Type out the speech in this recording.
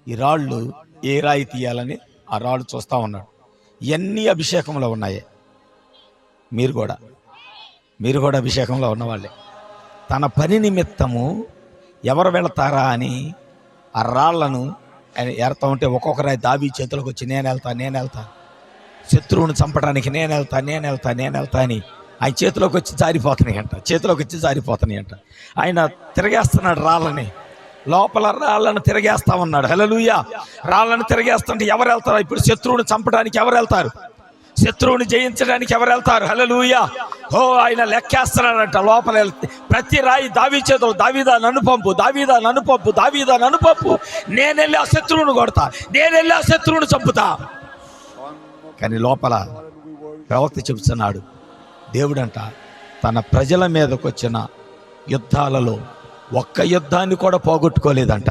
ఈ రాళ్ళు ఏ రాయి తీయాలని ఆ రాళ్ళు చూస్తూ ఉన్నాడు. ఇవన్నీ అభిషేకంలో ఉన్నాయి. మీరు కూడా అభిషేకంలో ఉన్నవాళ్ళే. తన పని నిమిత్తము ఎవరు వెళతారా అని ఆ రాళ్లను ఎడతా ఉంటే ఒక్కొక్క రాయి దావీదు చేతులకు వచ్చి నేను వెళ్తా, శత్రువుని చంపడానికి నేను వెళ్తా అని ఆయన చేతిలోకి వచ్చి జారిపోతున్నాయి అంట. ఆయన తిరగేస్తున్నాడు రాళ్ళని, లోపల రాళ్ళను తిరగేస్తా ఉన్నాడు. హల్లెలూయా. రాళ్ళను తిరగేస్తుంటే ఎవరు వెళ్తారు? ఇప్పుడు శత్రువుని చంపడానికి ఎవరు వెళ్తారు? శత్రువుని జయించడానికి ఎవరు వెళ్తారు? హల్లెలూయా. ఆయన లెక్కేస్తున్నాడంట. లోపల ప్రతి రాయి దావీదు చేతులు, దావీదా నన్ను పంపు, నేను వెళ్ళి ఆ శత్రువుని కొడతా, నేను వెళ్ళి ఆ శత్రువుని చంపుతా. కానీ లోపల ప్రవక్త చెబుతున్నాడు, దేవుడంట తన ప్రజల మీదకి వచ్చిన యుద్ధాలలో ఒక్క యుద్ధాన్ని కూడా పోగొట్టుకోలేదంట.